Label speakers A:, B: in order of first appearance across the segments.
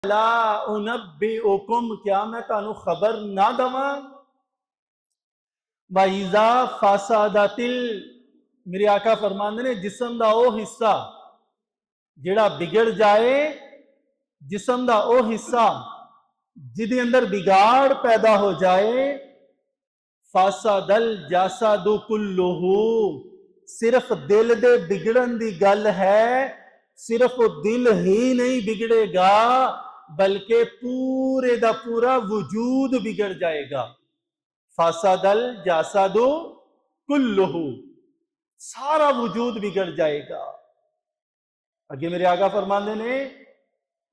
A: لا انبئکم، کیا میں تانوں خبر نہ دواں؟ وَإِذَا فَسَدَتِ میرے آقا فرماندے نے جسم دا او حصہ جڑا بگڑ جائے، جسم دا او حصہ جدے اندر بگاڑ پیدا ہو جائے، فَسَدَ الْجَسَدُ كُلُّهُ، صرف دل دے بگڑن دی گل ہے، صرف دل ہی نہیں بگڑے گا بلکہ پورے دا پورا وجود بگڑ جائے گا۔ فَسَدَ الْجَسَدُ كُلُّهُ، سارا وجود بگڑ جائے گا۔ آگے میرے آقا فرماندے نے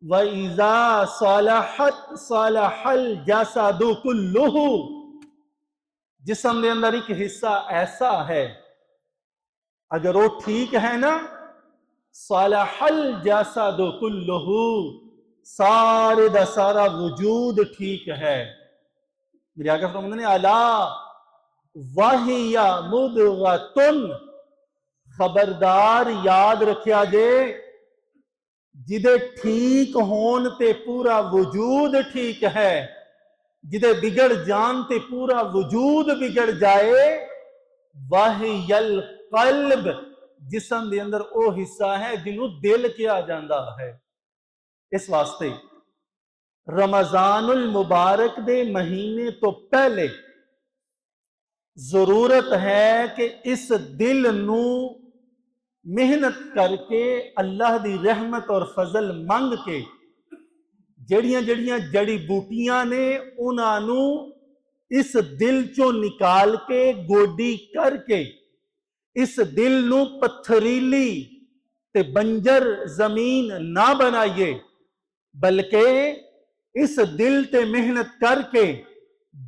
A: وَإِذَا صَلَحَتْ صَلَحَ الْجَسَدُ كُلُّهُ، جسم دے اندر ایک حصہ ایسا ہے اگر وہ ٹھیک ہے نا، صَلَحَ الْجَسَدُ كُلُّهُ، سارے دا سارا وجود ٹھیک ہے۔ میرے آقا فرماندے نے الا وَهِيَ مُضْغَةٌ، خبردار یاد رکھیا جے، جدے ٹھیک ہون تے پورا وجود ٹھیک ہے، جدے بگڑ جان تے پورا وجود بگڑ جائے، وَهِيَ الْقَلْبِ، جسم دے اندر او حصہ ہے جنہوں دل کیا جاندہ ہے۔ اس واسطے رمضان المبارک دے مہینے تو پہلے ضرورت ہے کہ اس دل نو محنت کر کے اللہ دی رحمت اور فضل منگ کے جڑیاں جڑیاں جڑی بوٹیاں نے انہاں نو اس دل چوں نکال کے گوڈی کر کے اس دل نو پتھریلی تے بنجر زمین نہ بنائیے، بلکہ اس دل تے محنت کر کے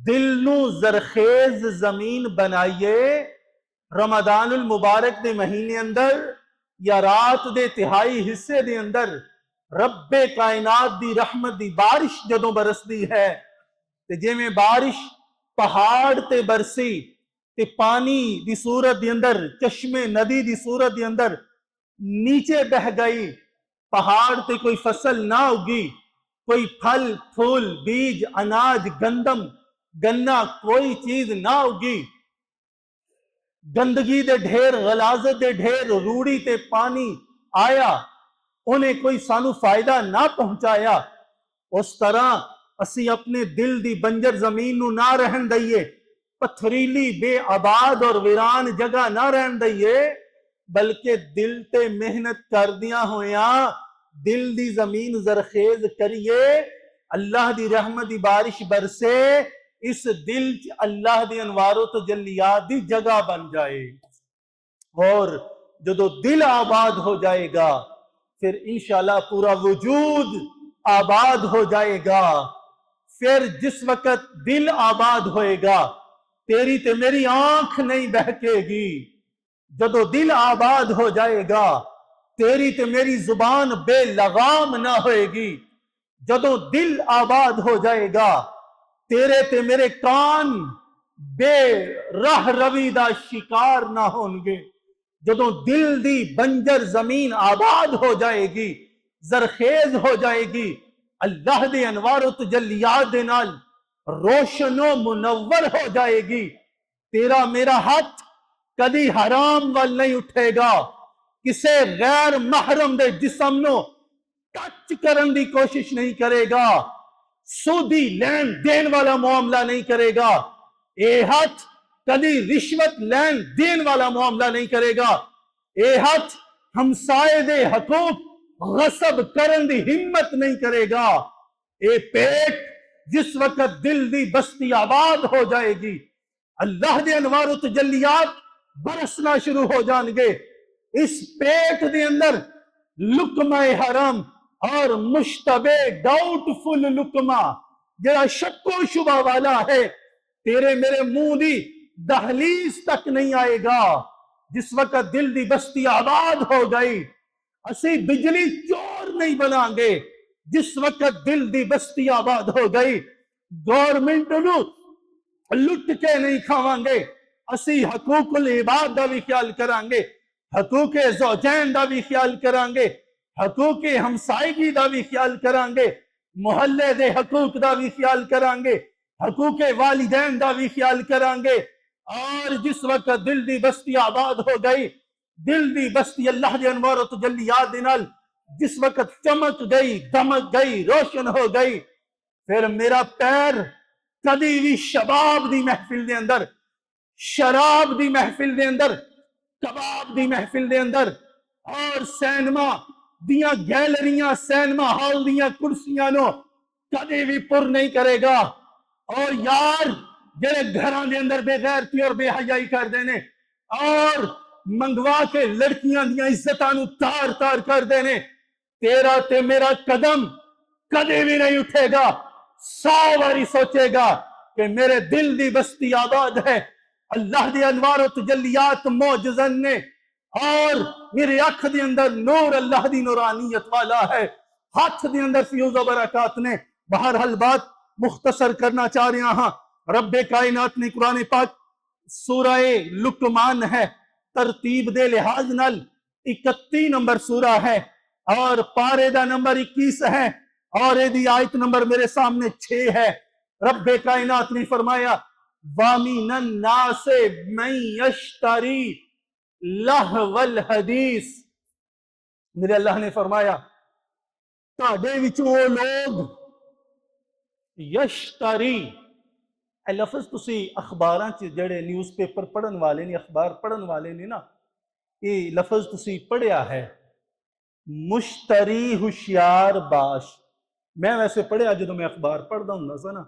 A: دل نو زرخیز زمین بنائیے۔ رمضان المبارک دے مہینے اندر یا رات دے تہائی حصے دے اندر رب کائنات دی رحمت دی بارش جدوں برسدی ہے تے جے میں بارش پہاڑ تے برسی تے پانی دی صورت دی اندر، چشمے ندی دی صورت دی اندر نیچے بہ گئی، پہاڑ تے کوئی فصل نہ اگی، کوئی پھل پھول بیج اناج گندم گنا کوئی چیز نہ اگی، گندگی دے ڈھیر غلاظت دے ڈھیر روڑی تے پانی آیا، انہیں کوئی سانو فائدہ نہ پہنچایا، اس طرح اسی اپنے دل دی بنجر زمین نو نہ رہن دئیے، پتھریلی بے آباد اور ویران جگہ نہ رہن دئیے، بلکہ دل تے محنت کر دیاں ہویاں دل دی زمین زرخیز کریے، اللہ دی رحمت دی بارش برسے، اس دل اللہ دی انوار و تجلیات دی جگہ بن جائے، اور جدو دل آباد ہو جائے گا پھر انشاءاللہ پورا وجود آباد ہو جائے گا۔ پھر جس وقت دل آباد ہوئے گا تیری تے میری آنکھ نہیں بہکے گی، جدو دل آباد ہو جائے گا تیری تے میری زبان بے لغام نہ ہوئے گی، جدو دل آباد ہو جائے گا تیرے تے میرے کان بے راہ روی دا شکار نہ ہونگے، جدو دل دی بنجر زمین آباد ہو جائے گی، زرخیز ہو جائے گی، اللہ دے انوار و تجلیات دے نال روشن و منور ہو جائے گی، تیرا میرا ہاتھ کدی حرام وال نہیں اٹھے گا، کسے غیر محرم دے جسم نو ٹچ کرن دی کوشش نہیں کرے گا، سودی لین دین والا معاملہ نہیں کرے گا، اے ہاتھ کدی رشوت لین دین والا معاملہ نہیں کرے گا، اے ہاتھ ہمسائے دے حقوق غصب کرن دی ہمت نہیں کرے گا، اے پیٹ جس وقت دل دی بستی آباد ہو جائے گی اللہ دے انوار و تجلیات برسنا شروع ہو جان گے، اس پیٹ دے اندر لقمہ حرام اور مشتبہ ڈاؤٹ فل لقمہ جڑا شک و شبہ والا ہے تیرے میرے منہ دی دہلیز تک نہیں آئے گا۔ جس وقت دل دی بستی آباد ہو گئی اسی بجلی چور نہیں بنائیں گے، جس وقت دل دی بستی آباد ہو گئی گورنمنٹ نو لٹ کے نہیں کھاواں گے، اسی حقوق العباد دا بھی خیال کریں گے، حقوق زوجین دا بھی خیال کریں گے، حقوق ہمسائیگی دا بھی خیال کریں گے، محلے دے حقوق دا بھی خیال کران گے، حقوق والدین دا بھی خیال کران گے۔ اور جس وقت دل دی بستی آباد ہو گئی، دل دی بستی اللہ دے انوار و تجلیات دے نال جس وقت چمک گئی، دمک گئی، روشن ہو گئی، پھر میرا پیر کدی بھی شباب دی محفل دے اندر، شراب دی محفل دے اندر، کباب دی محفل دے اندر اور سینما دیاں گیلریاں، سینما ہال دیاں کرسیاں نو کدی بھی پر نہیں کرے گا۔ اور یار جڑے گھراں دے اندر بے غیرتی اور بے حیائی کر دینے اور منگوا کے لڑکیاں دیاں عزتاں نو تار تار کر دینے، تیرا تے میرا قدم کدی بھی نہیں اٹھے گا۔ 100 باری سوچے گا کہ میرے دل دی بستی آباد ہے، اللہ دی انوار و تجلیات معجزن نے، اور میرے اکھ دے اندر نور اللہ دی نورانیت والا ہے، ہاتھ دے اندر فیوز و برکات نے۔ بہرحال بات مختصر کرنا چاہ رہا ہاں، رب کائنات نے قرآن پاک سورہ لقمان ہے، ترتیب دے لحاظ نال 31 نمبر سورہ ہے اور پارے دا نمبر 21 ہے اور ایدی آیت نمبر میرے سامنے 6 ہے۔ رب کائنات نے فرمایا وَمِنَ النَّاسِ مَن يَشْتَرِي لَهْوَ الْحَدِيثِ، میرے اللہ نے فرمایا تاڑے وچوں وہ لوگ یشتری، اے لفظ تسی اخباراں چ جڑے نیوز پیپر پڑھن والے نے، اخبار پڑھن والے نے نا، یہ لفظ تسی پڑھیا ہے مشتری ہوشیار باش۔ میں ویسے پڑھیا جدو میں اخبار پڑھدا ہوں سا نا،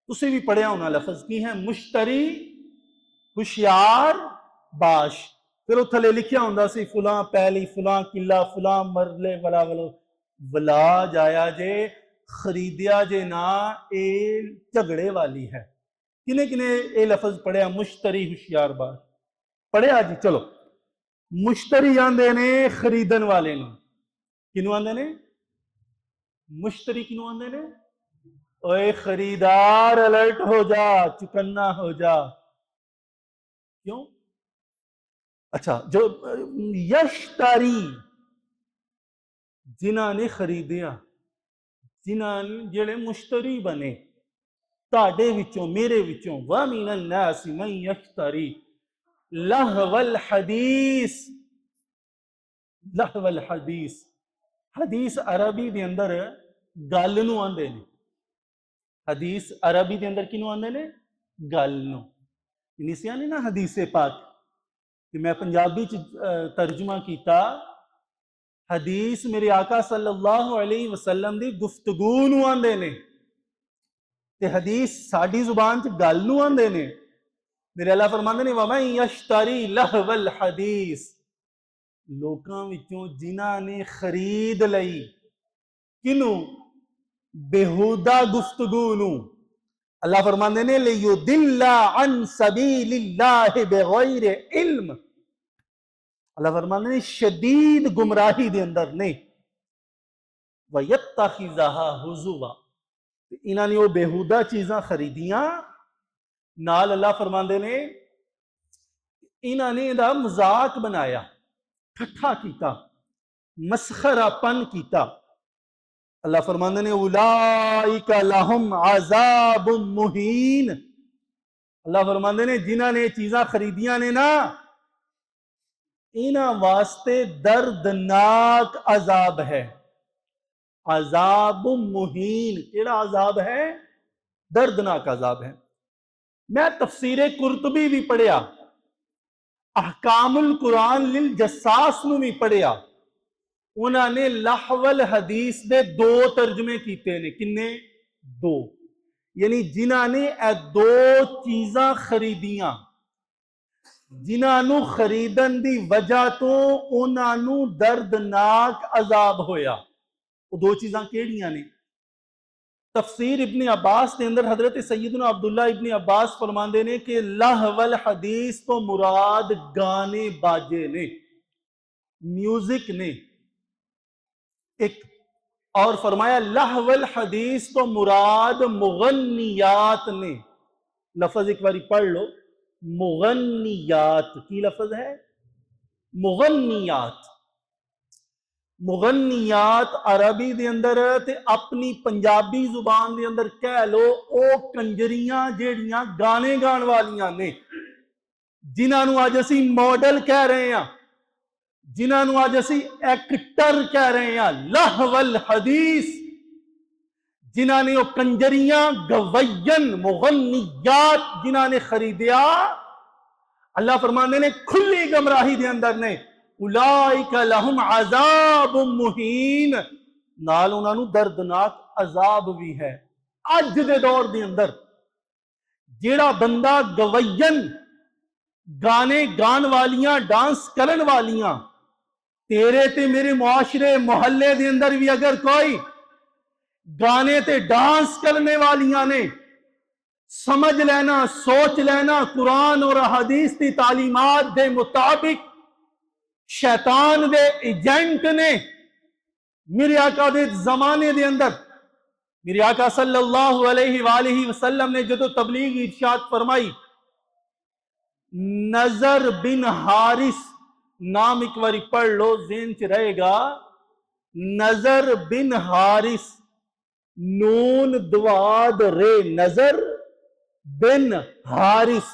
A: تسی بھی پڑھیا ہونا لفظ کی ہے مشتری ہوشیار باش، پھر وہ تھلے لکھیا ہوندا سی فلاں پہلی، فلاں قلعہ، فلاں مرلے ولا ولا جایا جے خریدیا جے نا، اے جھگڑے والی ہے۔ کنے کنے اے لفظ پڑھیا مشتری ہوشیار باش پڑھیا جی؟ چلو، مشتری آندے نے خریدن والے نو، کنو آندے نے؟ مشتری کنو آندے نے؟ اوے خریدار الرٹ ہو جا، چکنا ہو جا۔ کیوں؟ اچھا، جو یشتری جنہاں نے خریدیا، جنہاں جڑے مشتری بنے تاڑے وچوں میرے وچوں، وَمِنَ النَّاسِ مَن يَشْتَرِي لَهْوَ الْحَدِيثِ، لَهْوَ الْحَدِيث حدیث عربی دے اندر گل نو آندے نے، حدیث عربی دے اندر کنو آندے نے؟ گل نو۔ انیسیاں نے نا حدیث پاک کہ میں پنجابی ترجمہ کیتا، حدیث میرے آقا صلی اللہ علیہ وسلم دی گفتگو نو آندے نے، تے حدیث ساڈی زبان چ گل نو آندے نے۔ میرے اللہ فرماندے نے وَمَن يَشْتَرِي لَهْوَ الْحَدِيثِ، لوکاں وچوں جنہاں نے خرید لئی کنو؟ بےہودہ گفتگو نو۔ اللہ فرماندے نے لِيُضِلَّ عَن سَبِيلِ اللَّهِ بِغَيْرِ علم، اللہ فرماندے نے شدید گمراہی دے اندر نے، وَيَتَّخِذَهَا هُزُوًا، انہاں نے وہ بےہودہ چیزاں خریدیاں، نال اللہ فرماندے نے انہاں نے دا مذاق بنایا، ٹھٹھا کیتا، مسخرہ پن کیتا۔ اللہ فرماندے نے اولئک لہم عذاب مہین، اللہ فرماندے نے جنہاں نے چیزاں خریدیاں نے نا، انہاں واسطے دردناک عذاب ہے۔ عذاب مہین، کیڑا عذاب ہے؟ دردناک عذاب ہے۔ میں تفسیر قرطبی بھی پڑھیا، احکام القرآن للجساس نو بھی پڑھیا، انہاں نے لہو الحدیث دے 2 ترجمے کیتے نے، کنے؟ 2، یعنی جنہاں نے اے 2 چیزاں خریدیاں، جنہاں نو خریدن دی وجہ تو انہاں نو دردناک عذاب ہویا۔ وہ 2 چیزاں کیڑیاں نے؟ تفسیر ابن عباس کے اندر حضرت سیدنا عبداللہ ابن عباس فرماندے نے کہ لہو الحدیث تو مراد گانے باجے نے، میوزک نے ایک، اور فرمایا لہو الحدیث تو مراد مغنیات نے۔ لفظ ایک باری پڑھ لو، مغنیات کی لفظ ہے؟ مغنیات۔ مغنیات عربی دے اندر تے اپنی پنجابی زبان دے اندر کہہ لو او کنجریاں جیڑیاں گانے گان والیاں نے، جنہاں نو اج اسی ماڈل کہہ رہے ہیں، جنہاں نو اج اسی ایکٹر کہہ رہے ہیں، لہو الحدیث، جنہاں نے وہ کنجریاں گوین مغنیات جنہاں نے خریدیا، اللہ فرمانے نے کھلی گمراہی دے اندر نے، اولئک لہم عذاب مہین، نال انہاں نو دردناک عذاب بھی ہے۔ اج دے دور دے اندر جیڑا بندہ گوین گانے گان والیاں ڈانس کرن والیاں تیرے تے میرے معاشرے محلے دے اندر بھی اگر کوئی گانے تے ڈانس کرنے والیاں نے، سمجھ لینا، سوچ لینا قرآن اور حدیث کی تعلیمات دے مطابق شیطان دے ایجنٹ نے میرے آقا دے زمانے دے اندر، میرے آقا صلی اللہ علیہ وآلہ وسلم نے جدو تبلیغ ارشاد فرمائی، نظر بن حارث نام ایک باری پڑھ لو ذہن چ رہے گا، نظر بن حارث، نون دواد رے، نظر بن حارث،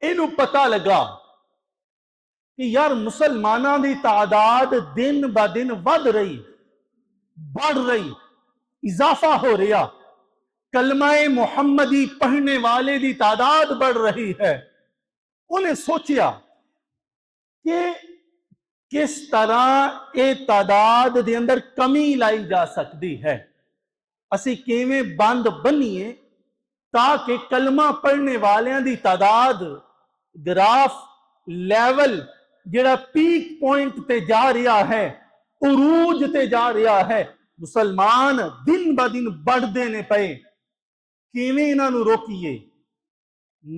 A: انہوں پتہ لگا کہ یار مسلمانوں دی تعداد دن با دن ود رہی، بڑھ رہی، اضافہ ہو رہا، کلمہ محمدی پڑھنے والے دی تعداد بڑھ رہی ہے۔ انہیں سوچیا کہ کس طرح اے تعداد دے اندر کمی لائی جا سکتی ہے، اسی کیویں بند بنیے تاکہ کلمہ پڑھنے والیاں دی تعداد گراف لیول جڑا پیک پوائنٹ تے جا رہا ہے، عروج تے جا رہا ہے، مسلمان دن با دن بڑھ دینے پئے، کیویں انہاں نو روکیے؟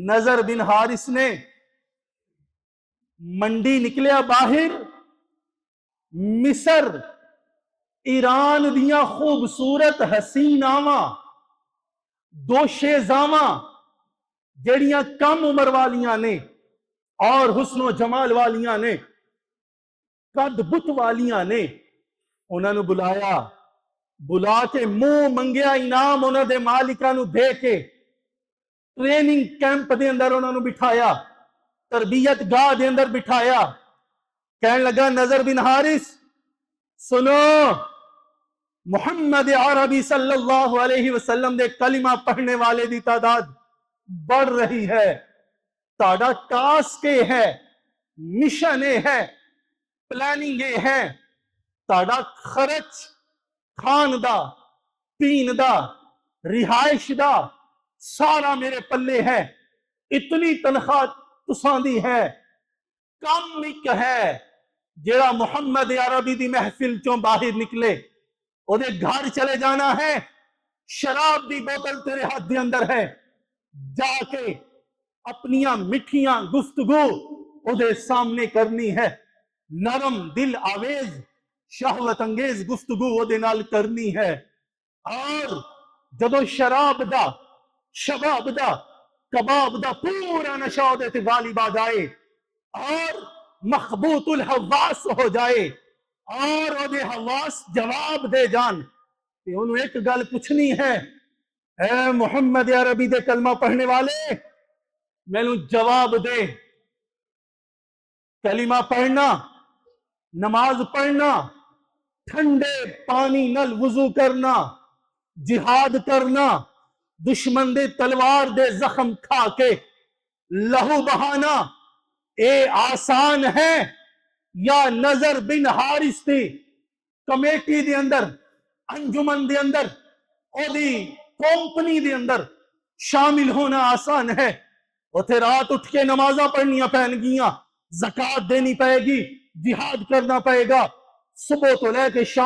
A: نظر بن حارث نے منڈی نکلیا باہر، مصر ایران دیاں خوبصورت حسیناواں دو شیزاواں جڑیاں کم عمر والیاں نے اور حسن و جمال والیاں نے، قد بت والیاں نے، انہاں نو بلایا، بلا کے منہ منگیا انعام انہاں دے مالکاں نو دے کے ٹریننگ کیمپ دے اندر انہاں نو بٹھایا، تربیت گاہ دے اندر بٹھایا، کہنے لگا نظر بن حارث سنو، محمد عربی صلی اللہ علیہ وسلم دے کلمہ پڑھنے والے دی تعداد بڑھ رہی ہے، تاڑا ٹاسک ہے، مشن ہے، پلاننگ ہے، تاڑا خرچ کھان دا، پین دا، رہائش دا سارا میرے پلے ہے، اتنی تنخواہ تساں دی ہے، کم ایک ہے جیڑا محمد عربی دی محفل چوں باہر نکلے، او دے گھر چلے جانا ہے، شراب دی بوتل تیرے ہاتھ دے اندر ہے، جا کے اپنیاں مٹھیاں گفتگو او دے سامنے کرنی ہے، نرم دل آویز شہوت انگیز گفتگو او دے نال کرنی ہے، اور جدو شراب دا، شباب دا، کباب دا پورا نشہ دے تے غالب آ جائے اور مخبوط الحواس ہو جائے اور او دے حواس جواب دے جان، کہ انہوں ایک گل پوچھنی ہے، اے محمد عربی دے کلمہ پڑھنے والے میں نو جواب دے، کلمہ پڑھنا، نماز پڑھنا، ٹھنڈے پانی نل وضو کرنا، جہاد کرنا، دشمن دے تلوار دے زخم کھا کے لہو بہانا، اے آسان ہے یا نظر بن حارث تھی committee they another, Anjuman they another, O the company دے اندر شامل ہونا آسان ہے؟ اتھے رات اٹھ کے نمازاں پڑھنیاں پہن گیاں، زکوٰۃ دینی پائے گی، جہاد کرنا پائے گا، صبح تو لے کے شام